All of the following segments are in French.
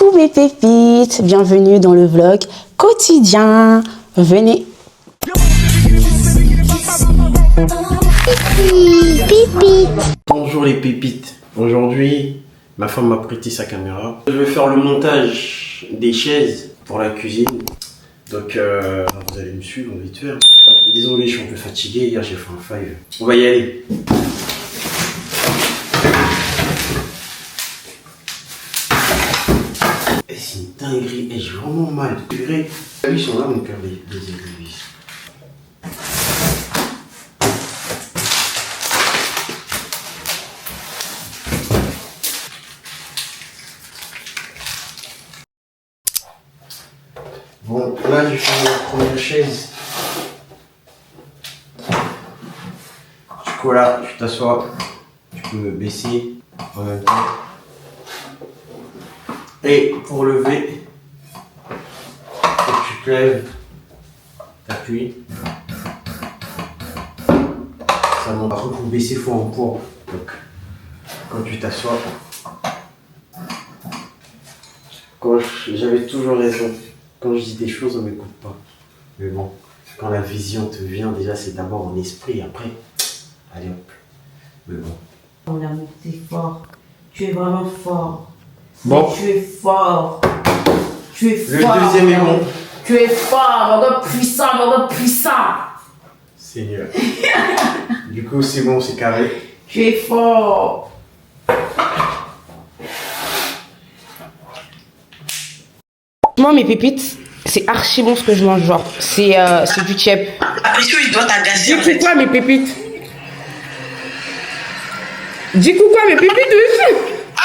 Coucou mes pépites, bienvenue dans le vlog quotidien. Venez. Pépite. Bonjour les pépites. Aujourd'hui, ma femme m'a prêté sa caméra. Je vais faire le montage des chaises pour la cuisine. Donc vous allez me suivre vite fait. Désolé, je suis un peu fatigué. Hier j'ai fait un five. On va y aller. Et c'est une dinguerie. Et j'ai vraiment mal. Purée. Ils sont là mon cœur, les aiguilles. Bon, là j'ai fait la première chaise. Du coup là, tu t'assois, tu peux me baisser en même temps. Et pour lever, faut que tu te lèves, t'appuies. Ça monte. Par contre, pour baisser, il faut un poids. Donc, quand tu t'assois, j'avais toujours raison. Quand je dis des choses, on ne m'écoute pas. Mais bon, quand la vision te vient, déjà c'est d'abord en esprit, après, allez hop. Mais bon. Mon amour, t'es fort. Tu es vraiment fort. Bon. Mais tu es fort. Tu es Le fort. deuxième est bon. Tu es fort, mon gars puissant, mon gars puissant. Seigneur. Du coup, c'est bon, c'est carré. Tu es fort. Moi mes pépites, c'est archi bon ce que je mange, genre c'est du tchèp. Après tout, il doit t'agacer en Dis fait. quoi mes pépites? Dis quoi mes pépites? Ah,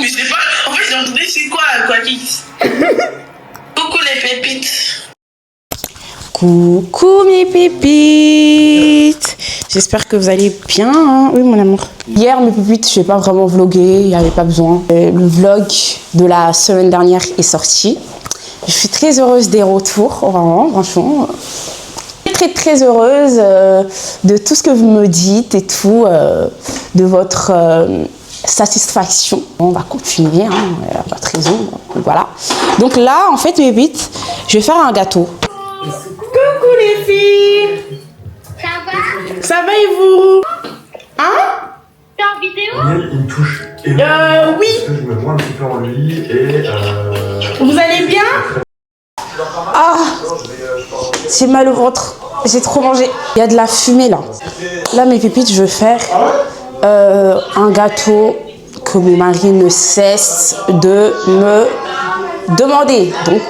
mais c'est pas. En fait, j'ai entendu c'est quoi Kiss. Coucou les pépites. Coucou mes pépites, j'espère que vous allez bien, hein? Oui mon amour. Hier mes pépites, je n'ai pas vraiment vlogué, il n'y avait pas besoin. Le vlog de la semaine dernière est sorti. Je suis très heureuse des retours, vraiment, franchement. Très heureuse de tout ce que vous me dites et tout, de votre satisfaction. On va continuer, hein, il n'y a pas de raison, voilà. Donc là, en fait mes pépites, je vais faire un gâteau. Coucou les filles. Ça va? Ça va et vous? Hein? T'es en vidéo? Il me touche. Oui. Parce que je me mets un petit peu en lui et Vous allez bien? Ah, j'ai mal au ventre. J'ai trop mangé. Il y a de la fumée là. Là mes pépites, je vais faire un gâteau que mon mari ne cesse de me demander. Donc,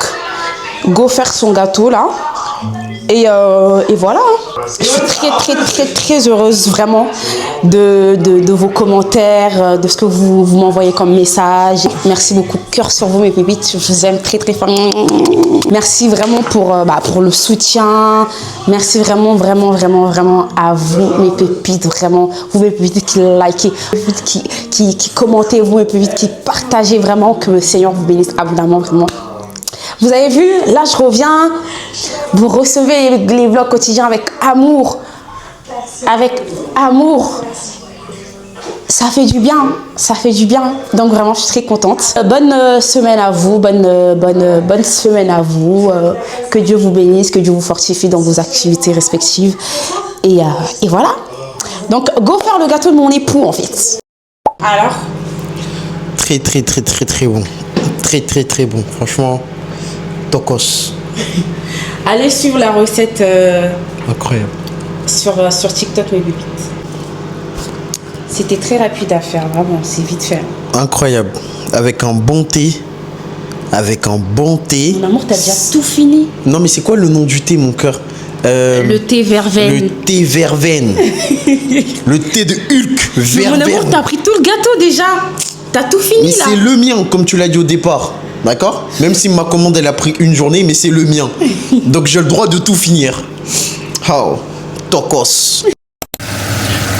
go faire son gâteau là. Et voilà, je suis très heureuse vraiment de vos commentaires, de ce que vous m'envoyez comme message. Merci beaucoup, cœur sur vous mes pépites, je vous aime très fort. Merci vraiment pour le soutien, merci vraiment à vous mes pépites, vraiment, vous mes pépites qui likez, qui commentez, vous mes pépites qui partagez, vraiment, que le Seigneur vous bénisse abondamment vraiment. Vous avez vu, là je reviens, vous recevez les vlogs quotidiens avec amour. Avec amour. Ça fait du bien, ça fait du bien. Donc vraiment, je suis très contente. Bonne semaine à vous, bonne semaine à vous. Que Dieu vous bénisse, que Dieu vous fortifie dans vos activités respectives. Et voilà. Donc, go faire le gâteau de mon époux en fait. Alors? Très bon. Très bon. Franchement, tokos. Allez suivre la recette Incroyable. sur TikTok mes pépites. C'était très rapide à faire, vraiment, c'est vite fait. Incroyable. Avec un bon thé. Mon amour, t'as déjà tout fini. Non mais c'est quoi le nom du thé mon cœur? Le thé verveine. Le thé verveine. Le thé de Hulk Mais mon amour, verveine. t'as pris tout le gâteau déjà. T'as tout fini Mais là. c'est le mien, comme tu l'as dit au départ. D'accord? Même si ma commande elle a pris une journée, mais c'est le mien. Donc j'ai le droit de tout finir. Oh, tokos.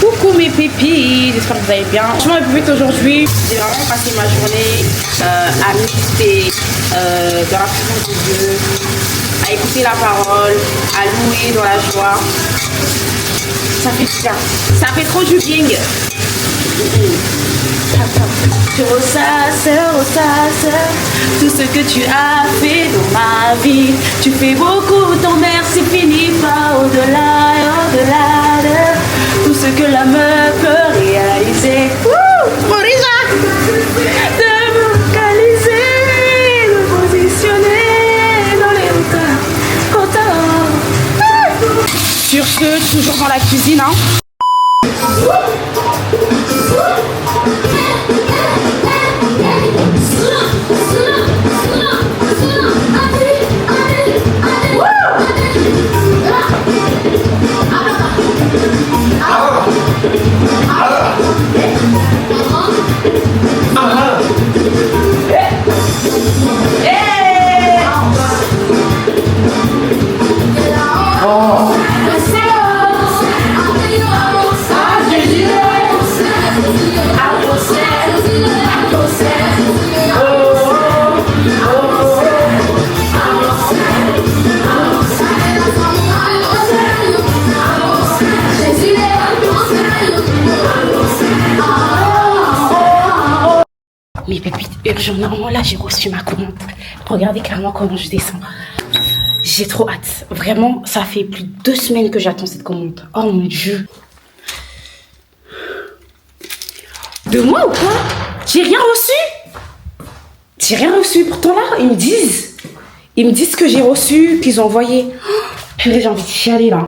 Coucou mes pépites, j'espère que vous allez bien. Franchement mes pépites, aujourd'hui, j'ai vraiment passé ma journée à méditer dans la présence de Dieu, à écouter la parole, à louer dans la joie. Ça fait du bien. Ça fait trop du bien. Je ressasse tout ce que tu as fait dans ma vie. Tu fais beaucoup, ton merci finit pas au-delà de tout ce que l'âme peut réaliser. Morisa! De me localiser, de me positionner dans les hauteurs. Sur ce, toujours dans la cuisine, hein. Mais pépites, urgent, normalement là j'ai reçu ma commande. Regardez clairement comment je descends. J'ai trop hâte. Vraiment, ça fait plus de 2 semaines que j'attends cette commande. Oh mon Dieu. De moi ou quoi? J'ai rien reçu. J'ai rien reçu. Pourtant là, ils me disent que j'ai reçu, qu'ils ont envoyé. Oh, j'ai envie de chialer là.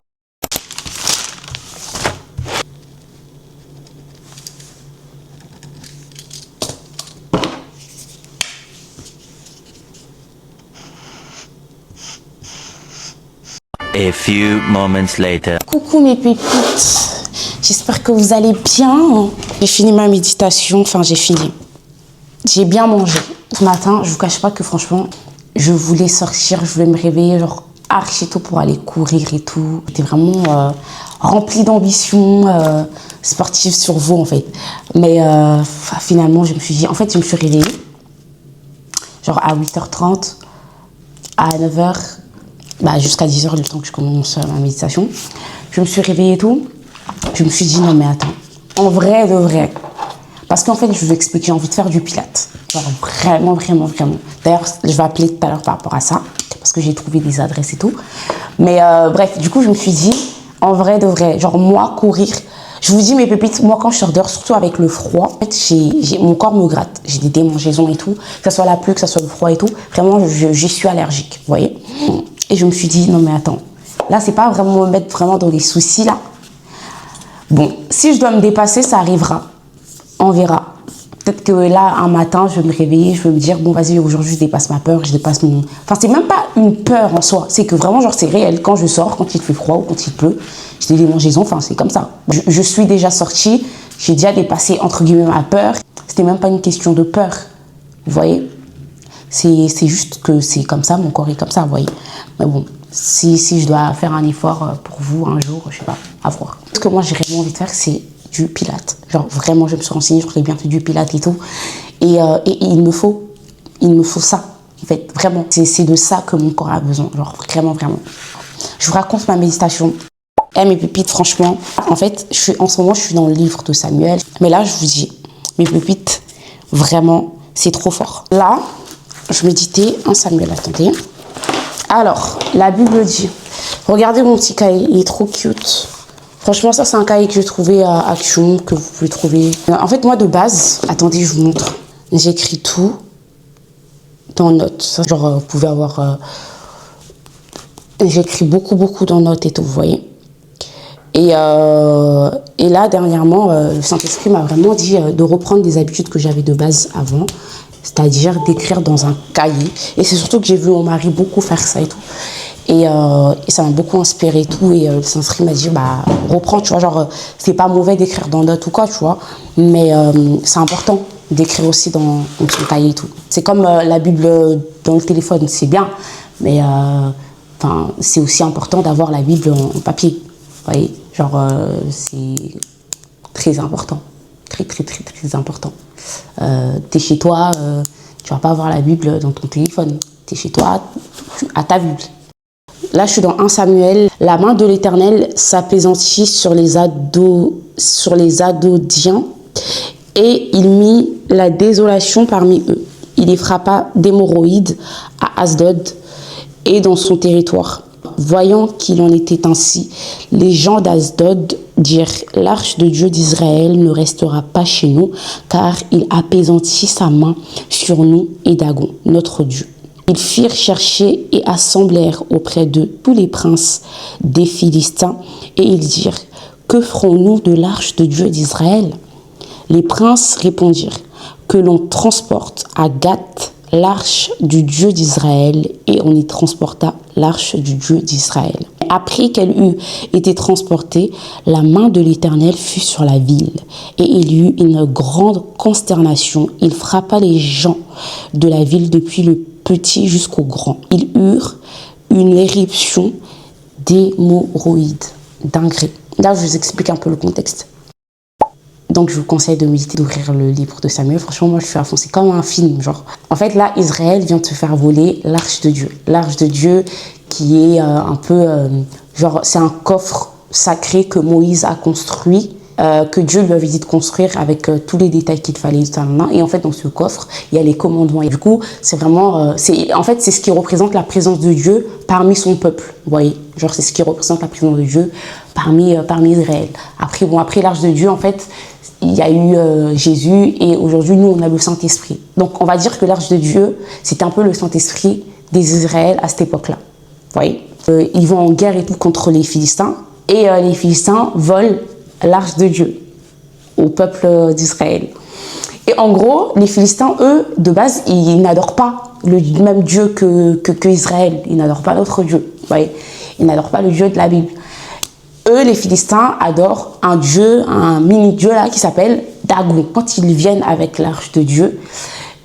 A few moments later. Coucou mes pépites, j'espère que vous allez bien. J'ai fini ma méditation, enfin j'ai fini. J'ai bien mangé. Ce matin, je vous cache pas que franchement, je voulais sortir, je voulais me réveiller genre archi tôt pour aller courir et tout. J'étais vraiment remplie d'ambition sportive sur vous en fait. Mais finalement, je me suis dit, en fait, je me suis réveillée genre à 8h30, à 9h. Jusqu'à 10h, le temps que je commence ma méditation. Je me suis réveillée et tout. Je me suis dit, non mais attends, en vrai de vrai. Parce qu'en fait, je vous explique, j'ai envie de faire du pilates. Genre vraiment, vraiment, vraiment. D'ailleurs, je vais appeler tout à l'heure par rapport à ça. Parce que j'ai trouvé des adresses et tout. Mais bref, du coup, je me suis dit, en vrai de vrai, genre moi, courir. Je vous dis mes pépites, moi quand je sors dehors, surtout avec le froid, en fait, mon corps me gratte. J'ai des démangeaisons et tout. Que ce soit la pluie, que ce soit le froid et tout. Vraiment, j'y suis allergique, vous voyez. Et je me suis dit, non mais attends, là c'est pas vraiment me mettre vraiment dans les soucis là. Bon, si je dois me dépasser, ça arrivera. On verra. Peut-être que là, un matin, je vais me réveiller, je vais me dire, bon vas-y, aujourd'hui je dépasse ma peur, je dépasse mon... Enfin, c'est même pas une peur en soi, c'est que vraiment, genre c'est réel. Quand je sors, quand il fait froid ou quand il pleut, j'ai des démangeaisons, enfin c'est comme ça. Je suis déjà sortie, j'ai déjà dépassé entre guillemets ma peur. C'était même pas une question de peur, vous voyez. C'est juste que c'est comme ça, mon corps est comme ça, vous voyez. Mais bon, si je dois faire un effort pour vous un jour, je sais pas, à voir. Ce que moi j'ai vraiment envie de faire, c'est du pilates. Genre vraiment, je me suis renseignée, je crois que j'ai bien fait du pilates et tout. Et il me faut ça, en fait, vraiment. C'est de ça que mon corps a besoin, genre vraiment, vraiment. Je vous raconte ma méditation. Mes pépites, franchement, en fait, en ce moment, je suis dans le livre de Samuel. Mais là, je vous dis, mes pépites, vraiment, c'est trop fort. Là, je méditais en Samuel, attendez. Alors, la Bible dit, regardez mon petit cahier, il est trop cute. Franchement, ça, c'est un cahier que j'ai trouvé à Action, que vous pouvez trouver. En fait, moi, de base, attendez, je vous montre. J'écris tout dans notes. Ça, genre, vous pouvez avoir... J'écris beaucoup dans notes et tout, vous voyez. Et là, dernièrement, le Saint-Esprit m'a vraiment dit de reprendre des habitudes que j'avais de base avant. C'est-à-dire d'écrire dans un cahier. Et c'est surtout que j'ai vu mon mari beaucoup faire ça et tout. Et ça m'a beaucoup inspiré et tout. Et le Saint-Esprit m'a dit, reprends, tu vois, genre, c'est pas mauvais d'écrire dans notes ou quoi, tu vois. Mais c'est important d'écrire aussi dans son cahier et tout. C'est comme la Bible dans le téléphone, c'est bien. Mais c'est aussi important d'avoir la Bible en papier. Vous voyez, genre, c'est très important. Très important. T'es chez toi, tu vas pas avoir la Bible dans ton téléphone. T'es chez toi, à ta Bible. Là, je suis dans 1 Samuel. La main de l'Éternel s'apaisantit sur les Adodiens Et il mit la désolation parmi eux. Il les frappa d'hémorroïdes à Asdod et dans son territoire. Voyant qu'il en était ainsi, les gens d'Asdod dirent « L'arche de Dieu d'Israël ne restera pas chez nous, car il apaisantit sa main sur nous et Dagon, notre Dieu. » Ils firent chercher et assemblèrent auprès d'eux tous les princes des Philistins, et ils dirent « Que ferons-nous de l'arche de Dieu d'Israël » Les princes répondirent « Que l'on transporte à Gath l'arche du Dieu d'Israël, et on y transporta l'arche du Dieu d'Israël. Après qu'elle eut été transportée, la main de l'Éternel fut sur la ville, et il y eut une grande consternation. Il frappa les gens de la ville depuis le petit jusqu'au grand. Ils eurent une éruption d'hémorroïdes, d'ingrés. Là, je vous explique un peu le contexte. Donc, je vous conseille de méditer, d'ouvrir le livre de Samuel. Franchement, moi, je suis à fond. C'est comme un film, genre. En fait, là, Israël vient de se faire voler l'arche de Dieu. L'arche de Dieu qui est un peu... genre, c'est un coffre sacré que Moïse a construit, que Dieu lui avait dit de construire avec tous les détails qu'il fallait. Et en fait, dans ce coffre, il y a les commandements. Et du coup, c'est vraiment... en fait, c'est ce qui représente la présence de Dieu parmi son peuple. Vous voyez, genre, c'est ce qui représente la présence de Dieu parmi Israël. Après, bon, après l'arche de Dieu, en fait... Il y a eu Jésus et aujourd'hui, nous, on a le Saint-Esprit. Donc, on va dire que l'arche de Dieu, c'est un peu le Saint-Esprit des Israël à cette époque-là. Vous voyez, ils vont en guerre et tout contre les Philistins. Et les Philistins volent l'arche de Dieu au peuple d'Israël. Et en gros, les Philistins, eux, de base, ils n'adorent pas le même Dieu que Israël. Ils n'adorent pas notre Dieu. Vous voyez, ils n'adorent pas le Dieu de la Bible. Eux, les Philistins, adorent un dieu, un mini-dieu là qui s'appelle Dagon. Quand ils viennent avec l'arche de Dieu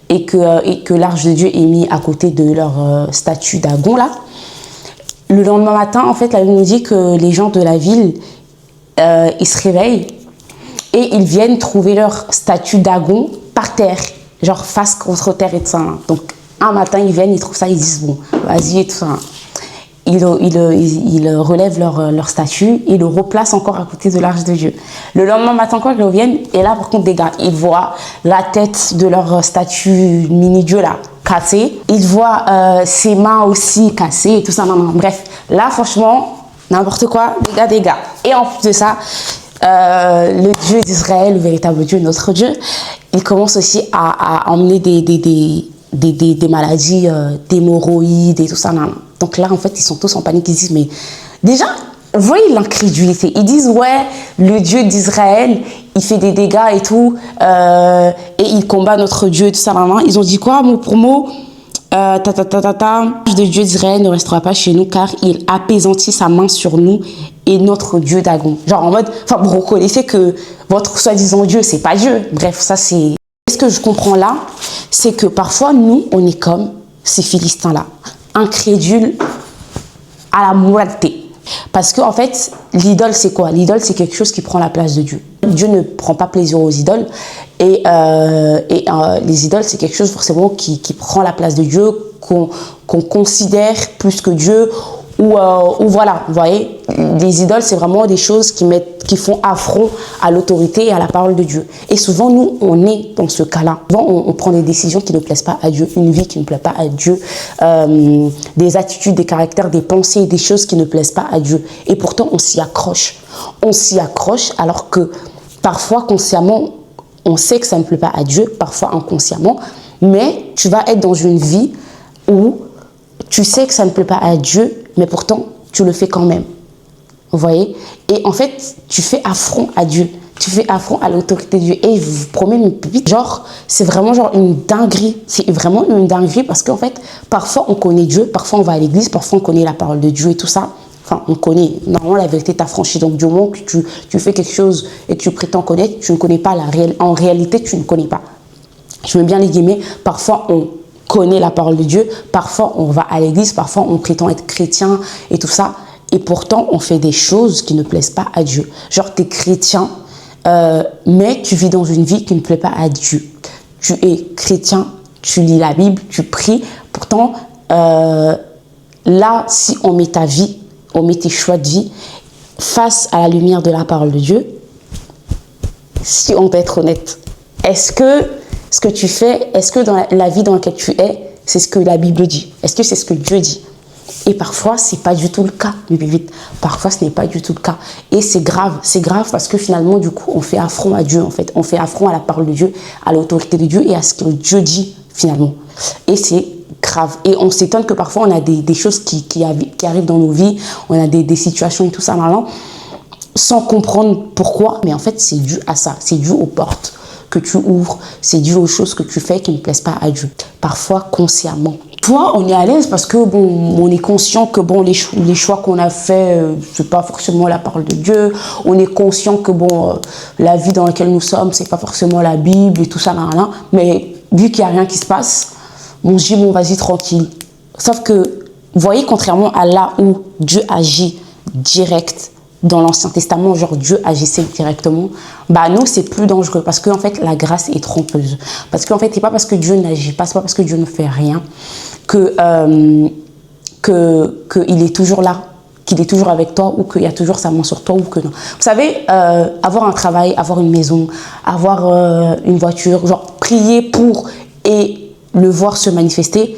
et que l'arche de Dieu est mise à côté de leur statue Dagon là, le lendemain matin, en fait, la Bible nous dit que les gens de la ville, ils se réveillent et ils viennent trouver leur statue Dagon par terre, genre face contre terre et tout ça. Hein. Donc, un matin, ils viennent, ils trouvent ça, ils disent bon, vas-y et tout ça. Hein. Ils relèvent leur statue et le replacent encore à côté de l'arche de Dieu. Le lendemain matin, quand ils reviennent, et là, par contre, des gars, ils voient la tête de leur statue mini-dieu là, cassée. Ils voient ses mains aussi cassées et tout ça. Non. Bref, là, franchement, n'importe quoi, des gars. Et en plus de ça, le Dieu d'Israël, le véritable Dieu, notre Dieu, il commence aussi à emmener des maladies, d'hémorroïdes et tout ça. Non. Donc là, en fait, ils sont tous en panique. Ils disent, mais déjà, vous voyez l'incrédulité. Ils disent, ouais, le Dieu d'Israël, il fait des dégâts et tout, et il combat notre Dieu et tout ça. Ils ont dit quoi, mot pour mot? Le Dieu d'Israël ne restera pas chez nous car il apaisantit sa main sur nous et notre Dieu Dagon. Genre en mode, enfin, vous reconnaissez que votre soi-disant Dieu, c'est pas Dieu. Bref, ça c'est... Ce que je comprends là, c'est que parfois, nous, on est comme ces Philistins-là, incrédules à la moralité. Parce qu'en fait, l'idole, c'est quoi? L'idole, c'est quelque chose qui prend la place de Dieu. Dieu ne prend pas plaisir aux idoles. Et les idoles, c'est quelque chose forcément qui prend la place de Dieu, qu'on considère plus que Dieu. Ou voilà, vous voyez, les idoles, c'est vraiment des choses qui font affront à l'autorité et à la parole de Dieu. Et souvent, nous, on est dans ce cas-là. Souvent, on prend des décisions qui ne plaisent pas à Dieu, une vie qui ne plaît pas à Dieu, des attitudes, des caractères, des pensées, des choses qui ne plaisent pas à Dieu. Et pourtant, on s'y accroche. On s'y accroche alors que parfois, consciemment, on sait que ça ne plaît pas à Dieu, parfois inconsciemment, mais tu vas être dans une vie où tu sais que ça ne plaît pas à Dieu, mais pourtant, tu le fais quand même. Vous voyez? Et en fait, tu fais affront à Dieu. Tu fais affront à l'autorité de Dieu. Et je vous promets une pépite, genre, c'est vraiment genre une dinguerie. C'est vraiment une dinguerie parce qu'en fait, parfois on connaît Dieu, parfois on va à l'église, parfois on connaît la parole de Dieu et tout ça. Enfin, on connaît. Normalement, la vérité t'affranchit. Donc, du moment que tu fais quelque chose et que tu prétends connaître, tu ne connais pas en réalité, tu ne connais pas. Je mets bien les guillemets. Parfois, on connaît la parole de Dieu. Parfois, on va à l'église. Parfois, on prétend être chrétien et tout ça. Et pourtant, on fait des choses qui ne plaisent pas à Dieu. Genre, tu es chrétien, mais tu vis dans une vie qui ne plaît pas à Dieu. Tu es chrétien, tu lis la Bible, tu pries. Pourtant, là, si on met ta vie, on met tes choix de vie face à la lumière de la parole de Dieu, si on peut être honnête, Est-ce que ce que tu fais, est-ce que dans la vie dans laquelle tu es, c'est ce que la Bible dit? Est-ce que c'est ce que Dieu dit? Et parfois, c'est pas du tout le cas, mes bébites. Parfois, ce n'est pas du tout le cas. Et c'est grave parce que finalement, du coup, on fait affront à Dieu, en fait. On fait affront à la parole de Dieu, à l'autorité de Dieu et à ce que Dieu dit, finalement. Et c'est grave. Et on s'étonne que parfois, on a des choses qui arrivent dans nos vies, on a des situations et tout ça, maintenant, sans comprendre pourquoi. Mais en fait, c'est dû à ça. C'est dû aux portes que tu ouvres, c'est dû aux choses que tu fais qui ne plaisent pas à Dieu. Parfois, consciemment. Toi, on est à l'aise parce que bon, on est conscient que bon, les choix qu'on a faits, c'est pas forcément la parole de Dieu. On est conscient que bon, la vie dans laquelle nous sommes, c'est pas forcément la Bible et tout ça, mais vu qu'il y a rien qui se passe, on se dit bon, vas-y tranquille. Sauf que, vous voyez, contrairement à là où Dieu agit direct dans l'Ancien Testament, genre Dieu agissait directement, bah nous c'est plus dangereux parce qu'en fait la grâce est trompeuse. Parce qu'en fait c'est pas parce que Dieu n'agit pas, c'est pas parce que Dieu ne fait rien que il est toujours là, qu'il est toujours avec toi ou qu'il y a toujours sa main sur toi ou que non. Vous savez, avoir un travail, avoir une maison, avoir une voiture, genre prier pour et le voir se manifester,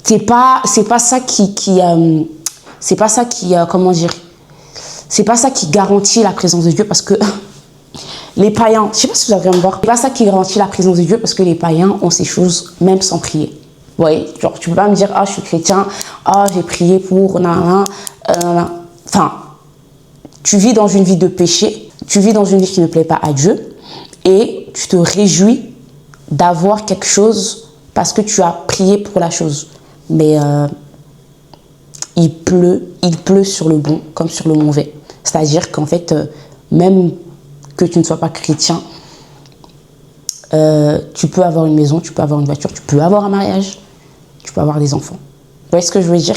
c'est pas ça qui comment dire, c'est pas ça qui garantit la présence de Dieu parce que les païens, je sais pas si vous avez me voir, c'est pas ça qui garantit la présence de Dieu parce que les païens ont ces choses même sans prier. Vous voyez, genre tu peux pas me dire ah je suis chrétien, ah j'ai prié pour enfin, tu vis dans une vie de péché, tu vis dans une vie qui ne plaît pas à Dieu et tu te réjouis d'avoir quelque chose parce que tu as prié pour la chose. Mais il pleut sur le bon comme sur le mauvais. C'est-à-dire qu'en fait, même que tu ne sois pas chrétien, tu peux avoir une maison, tu peux avoir une voiture, tu peux avoir un mariage, tu peux avoir des enfants. Vous voyez ce que je veux dire?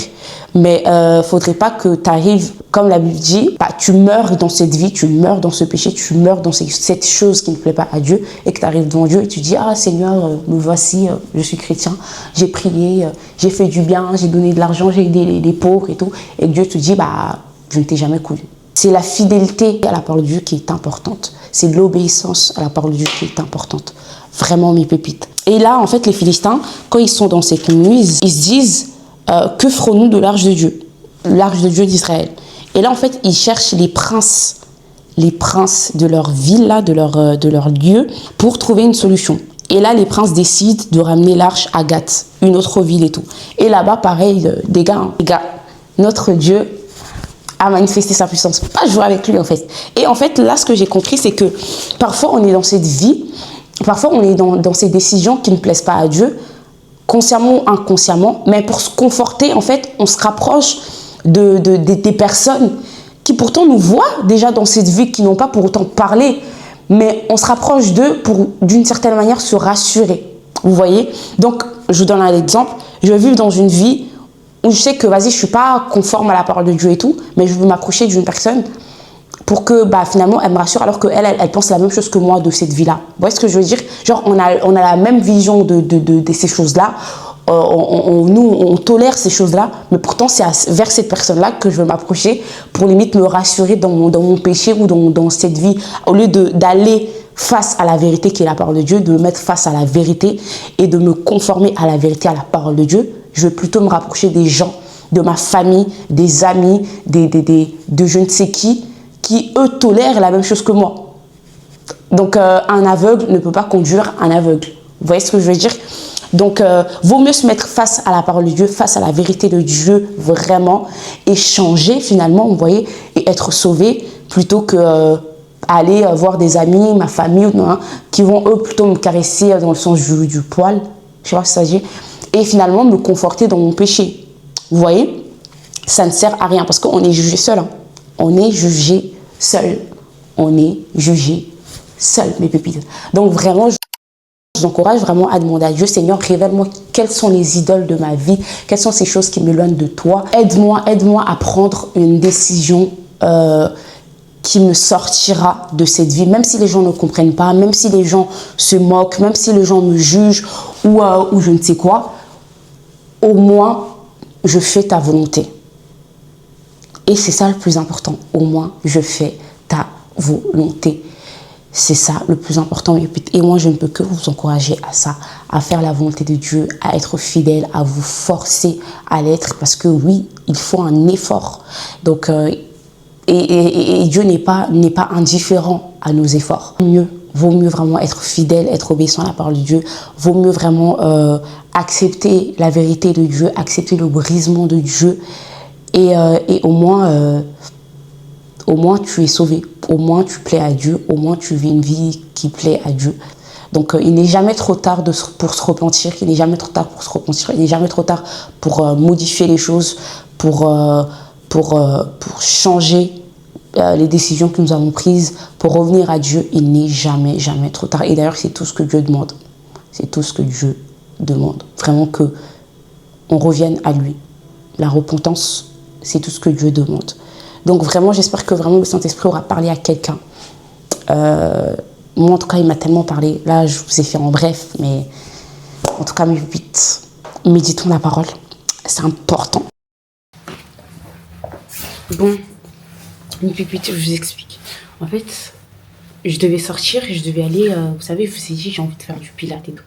Mais faudrait pas que tu arrives, comme la Bible dit, bah, tu meurs dans cette vie, tu meurs dans ce péché, tu meurs dans cette chose qui ne plaît pas à Dieu et que tu arrives devant Dieu et tu dis « Ah Seigneur, me voici, je suis chrétien, j'ai prié, j'ai fait du bien, j'ai donné de l'argent, j'ai aidé les pauvres et tout. » Et Dieu te dit bah, « Je ne t'ai jamais connu. » C'est la fidélité à la parole de Dieu qui est importante. C'est l'obéissance à la parole de Dieu qui est importante. Vraiment mes pépites. Et là, en fait, les Philistins, quand ils sont dans cette nuit, ils se disent que ferons-nous de l'arche de Dieu? L'arche de Dieu d'Israël. Et là, en fait, ils cherchent les princes de leur ville, là, de leur lieu, pour trouver une solution. Et là, les princes décident de ramener l'arche à Gath, une autre ville et tout. Et là-bas, pareil, les gars, notre Dieu a manifesté sa puissance. Pas jouer avec lui, en fait. Et en fait, là, ce que j'ai compris, c'est que parfois, on est dans cette vie, parfois, on est dans ces décisions qui ne plaisent pas à Dieu, consciemment ou inconsciemment, mais pour se conforter, en fait, on se rapproche des personnes qui pourtant nous voient déjà dans cette vie, qui n'ont pas pour autant parlé, mais on se rapproche d'eux pour, d'une certaine manière, se rassurer. Vous voyez? Donc, je vous donne un exemple. Je vis dans une vie où je sais que, vas-y, je ne suis pas conforme à la parole de Dieu et tout, mais je veux m'approcher d'une personne pour que, bah, finalement, elle me rassure, alors qu'elle, elle pense la même chose que moi de cette vie-là. Vous voyez ce que je veux dire? Genre, on a la même vision de ces choses-là. Nous, on tolère ces choses-là, mais pourtant, c'est vers cette personne-là que je veux m'approcher pour limite me rassurer dans mon péché ou dans cette vie. Au lieu d'aller face à la vérité qui est la parole de Dieu, de me mettre face à la vérité et de me conformer à la vérité, à la parole de Dieu, je veux plutôt me rapprocher des gens, de ma famille, des amis, de je ne sais qui, eux, tolèrent la même chose que moi. Donc, un aveugle ne peut pas conduire un aveugle. Vous voyez ce que je veux dire? Donc, vaut mieux se mettre face à la parole de Dieu, face à la vérité de Dieu, vraiment, et changer finalement, vous voyez, et être sauvé, plutôt que aller voir des amis, ma famille, qui vont eux plutôt me caresser dans le sens du poil, je sais pas si ça dit, et finalement me conforter dans mon péché. Vous voyez? Ça ne sert à rien parce qu'on est jugé seul. Hein. On est jugé seul. On est jugé seul, mes pépites. Donc vraiment, je vous encourage vraiment à demander à Dieu, Seigneur, révèle-moi quelles sont les idoles de ma vie, quelles sont ces choses qui m'éloignent de toi. Aide-moi à prendre une décision qui me sortira de cette vie, même si les gens ne comprennent pas, même si les gens se moquent, même si les gens me jugent ou je ne sais quoi, au moins je fais ta volonté. Et c'est ça le plus important, au moins je fais ta volonté. C'est ça le plus important. Et moi, je ne peux que vous encourager à ça, à faire la volonté de Dieu, à être fidèle, à vous forcer à l'être. Parce que oui, il faut un effort. Donc, et Dieu n'est pas indifférent à nos efforts. Vaut mieux vraiment être fidèle, être obéissant à la parole de Dieu. Vaut mieux vraiment accepter la vérité de Dieu, accepter le brisement de Dieu. Et au moins tu es sauvé. Au moins tu plais à Dieu. Au moins tu vis une vie qui plaît à Dieu. Donc il n'est jamais trop tard pour se repentir. Il n'est jamais trop tard pour se repentir. Il n'est jamais trop tard pour modifier les choses, pour changer les décisions que nous avons prises, pour revenir à Dieu. Il n'est jamais trop tard. Et d'ailleurs, c'est tout ce que Dieu demande. C'est tout ce que Dieu demande. Vraiment que on revienne à lui. La repentance, c'est tout ce que Dieu demande. Donc vraiment, j'espère que vraiment le Saint-Esprit aura parlé à quelqu'un. Moi, en tout cas, il m'a tellement parlé. Là, je vous ai fait en bref, mais en tout cas, méditons la parole. C'est important. Bon, une pépite, je vous explique. En fait, je devais sortir et je devais aller, vous savez, je vous ai dit, j'ai envie de faire du pilates et tout.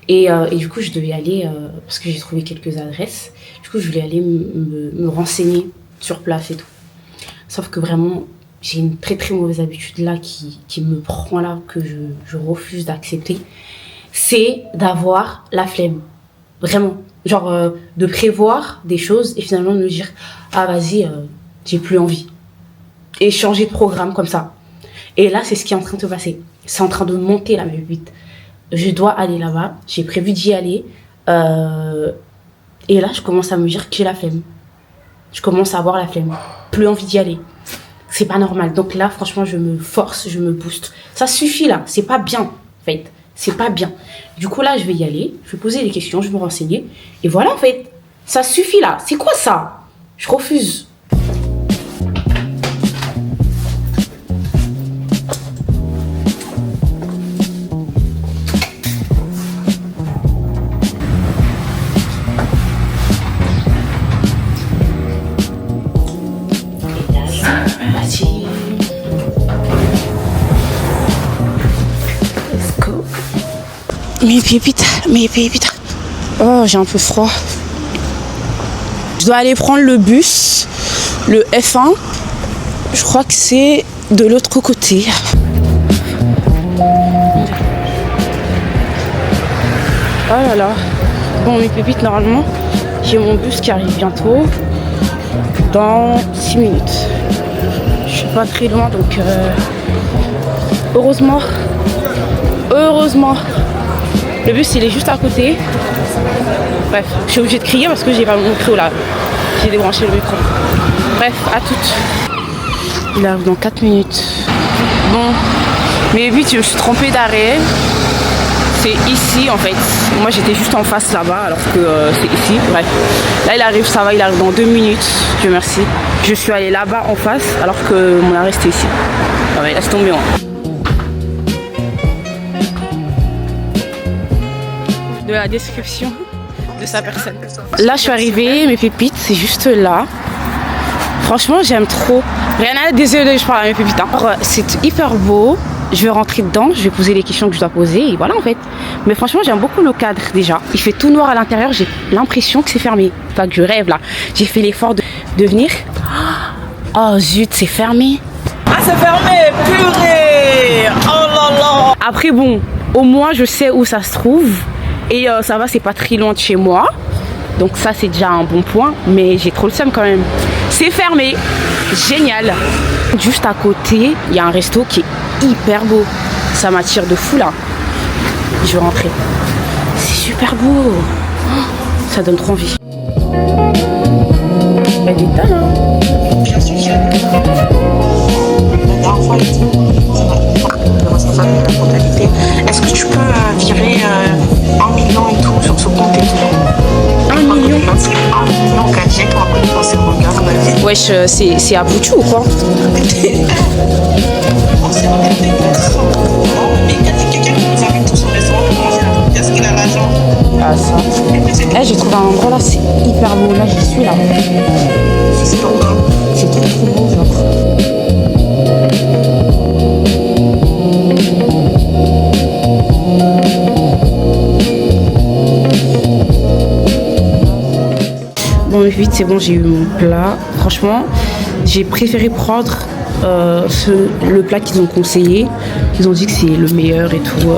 Et du coup, je devais aller, parce que j'ai trouvé quelques adresses, du coup, je voulais aller me renseigner sur place et tout. Sauf que vraiment, j'ai une très très mauvaise habitude là qui me prend là, que je refuse d'accepter. C'est d'avoir la flemme. Vraiment. Genre de prévoir des choses et finalement de me dire « Ah vas-y, j'ai plus envie ». Et changer de programme comme ça. Et là, c'est ce qui est en train de se passer. C'est en train de monter là, mes buts. Je dois aller là-bas. J'ai prévu d'y aller. Et là, je commence à me dire que j'ai la flemme. Je commence à avoir la flemme. Plus envie d'y aller. C'est pas normal. Donc là, franchement, je me force, je me booste. Ça suffit là. C'est pas bien, en fait. C'est pas bien. Du coup, là, je vais y aller. Je vais poser des questions, je vais me renseigner. Et voilà, en fait. Ça suffit là. C'est quoi ça? Je refuse. Mes pépites. Oh, j'ai un peu froid. Je dois aller prendre le bus, le F1. Je crois que c'est de l'autre côté. Oh là là. Bon, mes pépites, normalement, j'ai mon bus qui arrive bientôt. Dans 6 minutes. Je suis pas très loin, donc heureusement. Le bus, il est juste à côté. Bref, je suis obligée de crier parce que j'ai pas mon micro là. J'ai débranché le micro. Bref, à toutes. Il arrive dans 4 minutes. Bon, mais vite, je me suis trompée d'arrêt. C'est ici en fait. Moi, j'étais juste en face là-bas alors que c'est ici. Bref, là, il arrive, ça va, il arrive dans 2 minutes. Dieu merci. Je suis allée là-bas en face alors que mon arrêt c'était ici. Ah ouais, laisse tomber, moi. De la description de sa personne. Là, je suis arrivée, mes pépites, c'est juste là. Franchement, j'aime trop. Rien à dire, désolée, je parle à mes pépites. Hein. C'est hyper beau. Je vais rentrer dedans, je vais poser les questions que je dois poser et voilà en fait. Mais franchement, j'aime beaucoup le cadre déjà. Il fait tout noir à l'intérieur, j'ai l'impression que c'est fermé. Enfin, que je rêve là. J'ai fait l'effort de venir. Oh zut, c'est fermé. Ah, c'est fermé, purée. Oh là là. Après bon, au moins je sais où ça se trouve. Et ça va, c'est pas très loin de chez moi. Donc ça, c'est déjà un bon point. Mais j'ai trop le seum quand même. C'est fermé. Génial. Juste à côté, il y a un resto qui est hyper beau. Ça m'attire de fou là. Je vais rentrer. C'est super beau. Oh, ça donne trop envie. Il y a des tas là. Le responsable de la comptabilité. Est-ce que tu peux virer 1 million et tout sur ce compte et tout? 1 million? C'est 1 million gadget pour après dépenser mon gars. Wesh, c'est à Boutou ou quoi? Mais quelqu'un qui nous amène tout son restaurant pour manger. Est-ce qu'il a l'argent? Ah ça. J'ai trouvé un endroit là, c'est hyper beau. Là, j'y suis là. C'est trop beau. C'est trop beau, genre. mes filles, c'est bon, j'ai eu mon plat. Franchement, j'ai préféré prendre le plat qu'ils ont conseillé. Ils ont dit que c'est le meilleur et tout.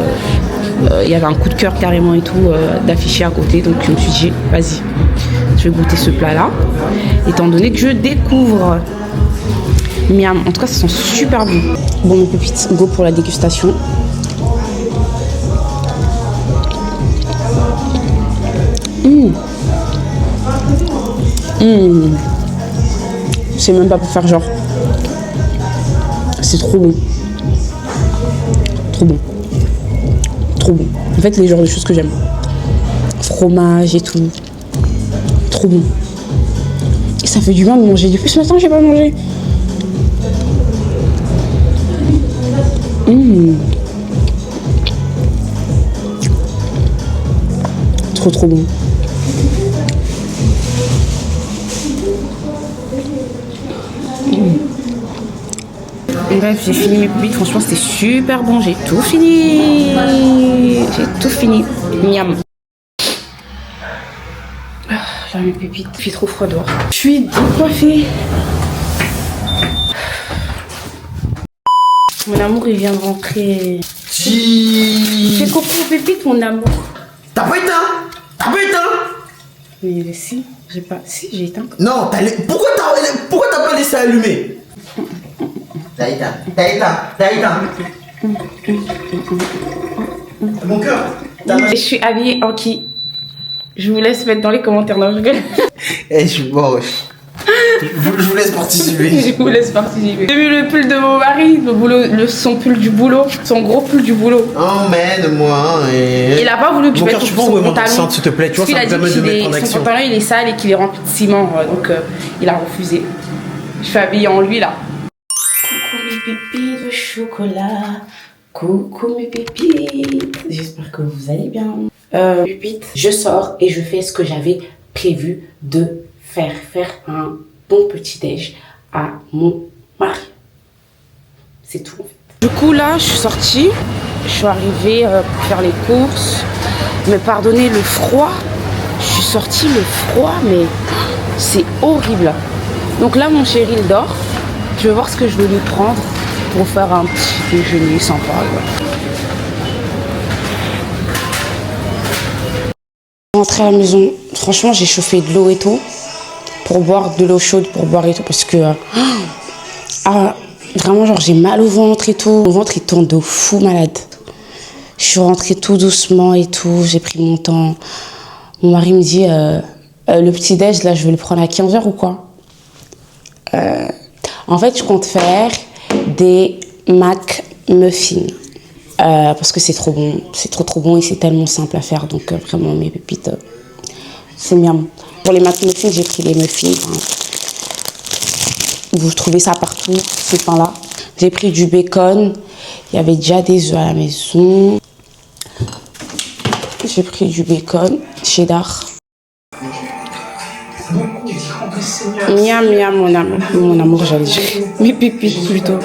Il y avait un coup de cœur carrément et tout d'afficher à côté. Donc je me suis dit, vas-y, je vais goûter ce plat-là. Étant donné que je découvre. Miam, en tout cas, ça sent super bon. Bon, mes pépites, go pour la dégustation. C'est même pas pour faire genre. C'est trop bon. Trop bon. Trop bon. En fait, les genres de choses que j'aime. Fromage et tout. Trop bon. Et ça fait du bien de manger. Depuis ce matin, j'ai pas mangé. Trop bon. Bref, j'ai fini mes pépites. Franchement, c'était super bon. J'ai tout fini. Miam. Là, mes pépites. Il fait trop froid dehors. Je suis décoiffée. Mon amour, il vient de rentrer. Fais coucou aux pépites, mon amour. T'as pas éteint? Mais si, j'ai pas. Si, j'ai éteint. Non, pourquoi t'as pas laissé allumer? T'as éteint. Mon cœur. Je suis habillée en qui? Je vous laisse mettre dans les commentaires. Non, je rigole. Je suis moche. Je vous laisse participer. Je vous laisse participer. J'ai vu le pull de mon mari, son pull du boulot, son gros pull du boulot. Emmène-moi. Il a pas voulu que je mette tu peux son envoyer mon pantalon. dessin, s'il te plaît. Tu vois, ça me Parce qu'il permet de a dit mettre en son action. pantalon il est sale et qu'il est rempli de ciment, donc il a refusé. Je suis habillée en lui là. Coucou mes pépites de chocolat. Coucou mes pépites. J'espère que vous allez bien. Pépites, je sors et je fais ce que j'avais prévu de faire un bon petit-déj à mon mari. C'est tout en fait. Du coup là, je suis sortie, je suis arrivée pour faire les courses. Mais pardonnez le froid, je suis sortie le froid, mais c'est horrible. Donc là, mon chéri il dort. Je vais voir ce que je vais lui prendre pour faire un petit déjeuner sympa. Ouais. Rentrée à la maison, franchement j'ai chauffé de l'eau et tout pour boire, de l'eau chaude pour boire et tout parce que vraiment genre j'ai mal au ventre et tout, mon ventre il tourne de fou malade. Je suis rentrée tout doucement et tout, j'ai pris mon temps. Mon mari me dit le petit déj là je vais le prendre à 15h ou quoi? En fait je compte faire des McMuffins. Parce que c'est trop bon, c'est trop bon et c'est tellement simple à faire. Donc vraiment mes pépites, c'est miam. Pour les McMuffins, j'ai pris les muffins. Vous trouvez ça partout, ces pains-là. J'ai pris du bacon. Il y avait déjà des œufs à la maison. J'ai pris du bacon cheddar. Miam, mon amour, j'allais dire. Mes pépites plutôt.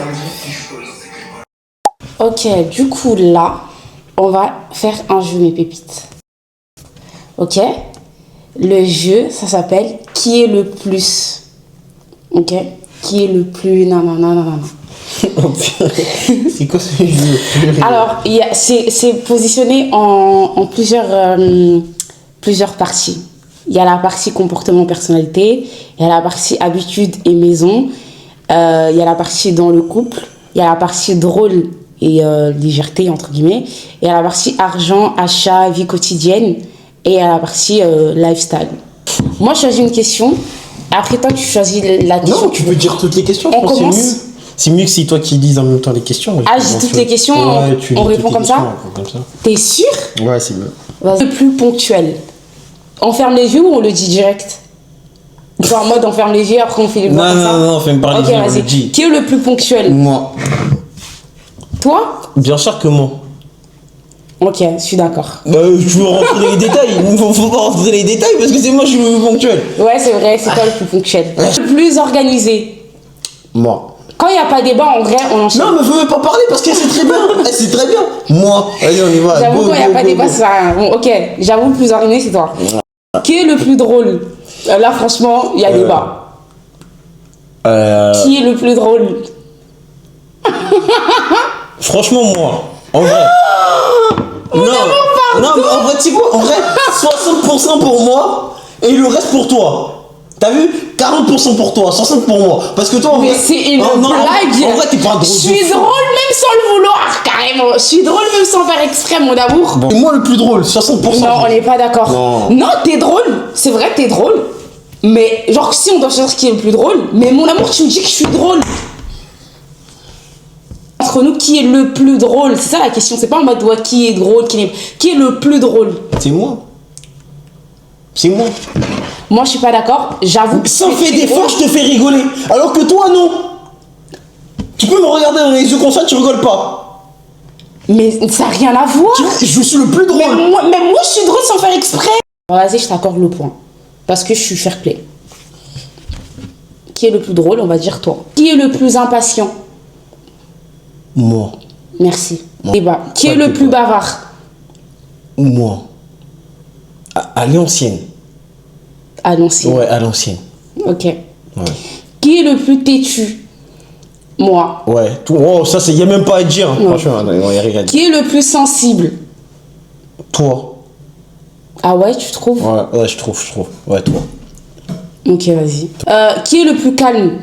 Ok, du coup là, on va faire un jeu mes pépites. Ok? Le jeu, ça s'appelle qui est le plus. Ok? Qui est le plus. Non. C'est quoi ce jeu? Alors, c'est positionné en plusieurs parties. Il y a la partie comportement personnalité, il y a la partie habitude et maison, il y a la partie dans le couple, il y a la partie drôle et légèreté entre guillemets, et il y a la partie argent, achat, vie quotidienne, et il y a la partie lifestyle. Moi je choisis une question, après toi tu choisis la question. Non, tu peux dire toutes les questions. On commence. C'est mieux que c'est toi qui dises en même temps les questions. Ah, je dis toutes les questions, ouais, on répond comme ça. T'es sûr? Ouais, c'est mieux. Le plus ponctuel. On ferme les yeux ou on le dit direct? Genre en mode on ferme les yeux après on fait les voix comme ça. Non, fais me parler. Ok, vas-y. Qui est le plus ponctuel? Moi. Toi? Bien sûr que moi. Ok, je suis d'accord. Bah, je veux rentrer dans les détails. Faut pas rentrer dans les détails parce que c'est moi je suis le plus ponctuel. Ouais, c'est vrai, c'est toi le plus ponctuel. Le plus organisé? Moi. Quand il n'y a pas débat, en vrai, on enchaîne. Non, mais faut même pas parler parce que c'est très bien. C'est très bien. Moi. Allez, on y va. J'avoue, quand il n'y a pas débat, ça sert à rien. Bon, ok, j'avoue, le plus organisé, c'est toi. Qui est le plus drôle? Là, franchement, il y a débat. Qui est le plus drôle? Franchement, moi, en vrai. Non, mais en vrai, tu sais quoi? En vrai, 60% pour moi et le reste pour toi. T'as vu? 40% pour toi, 60% pour moi. Parce que toi, en Mais vrai. c'est une non, blague. En vrai, t'es pas drôle. Je suis drôle même sans le vouloir, carrément. Je suis drôle même sans faire exprès, mon amour. Et moi, le plus drôle, 60%. Non, on n'est pas d'accord. Non. T'es drôle. C'est vrai que t'es drôle. Mais, genre, si on doit choisir qui est le plus drôle, mais mon amour, tu me dis que je suis drôle. Entre nous, qui est le plus drôle? C'est ça la question. C'est pas en mode ouais, qui est drôle, qui est le plus drôle? C'est moi. C'est moi. Moi, je suis pas d'accord. J'avoue. Sans faire d'efforts, je te fais rigoler. Alors que toi, non. Tu peux me regarder dans les yeux comme ça, tu rigoles pas. Mais ça n'a rien à voir. Je suis le plus drôle. Mais moi, je suis drôle sans faire exprès. Bon, vas-y, je t'accorde le point. Parce que je suis fair play. Qui est le plus drôle? On va dire toi. Qui est le plus impatient? Moi. Merci. Débat. Qui est le plus bavard? Moi. À l'ancienne. À l'ancienne. Ouais, à l'ancienne. Ok. Ouais. Qui est le plus têtu? Moi. Ouais. Oh, ça, il n'y a même pas à dire. Hein. Franchement, il n'y a rien à dire. Qui est le plus sensible? Toi. Ah ouais, tu trouves? Ouais, je trouve. Ouais, toi. Ok, vas-y. Qui est le plus calme?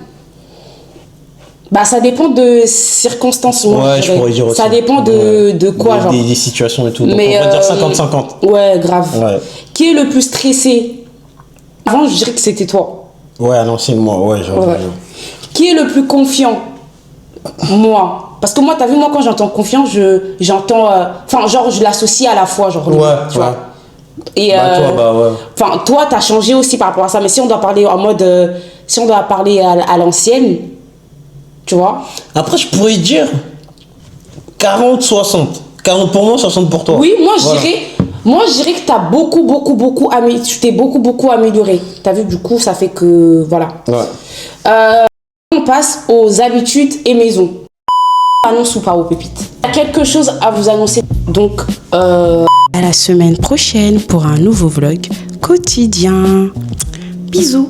Bah, ça dépend de circonstances. Ouais, je pourrais dire aussi. Ça dépend de quoi, genre. Des situations et tout. Donc, Mais on va dire 50-50. Ouais, grave. Ouais. Qui est le plus stressé? Avant, je dirais que c'était toi. Ouais, à l'ancienne, moi. Ouais, genre. Ouais. Qui est le plus confiant? Moi. Parce que moi, t'as vu, moi, quand j'entends confiant, j'entends... Enfin, genre, je l'associe à la fois, genre. Ouais, tu vois. Et toi, ouais. Enfin, toi, t'as changé aussi par rapport à ça. Mais si on doit parler en mode... si on doit parler à l'ancienne, tu vois. Après, je pourrais dire 40-60. 40 pour moi, 60 pour toi. Oui, moi, Voilà. je dirais que t'as tu t'es beaucoup amélioré. T'as vu, du coup, ça fait que... Voilà. Ouais. On passe aux habitudes et maisons. Annonce ou pas aux pépites? Il y a quelque chose à vous annoncer. Donc, à la semaine prochaine pour un nouveau vlog quotidien. Bisous.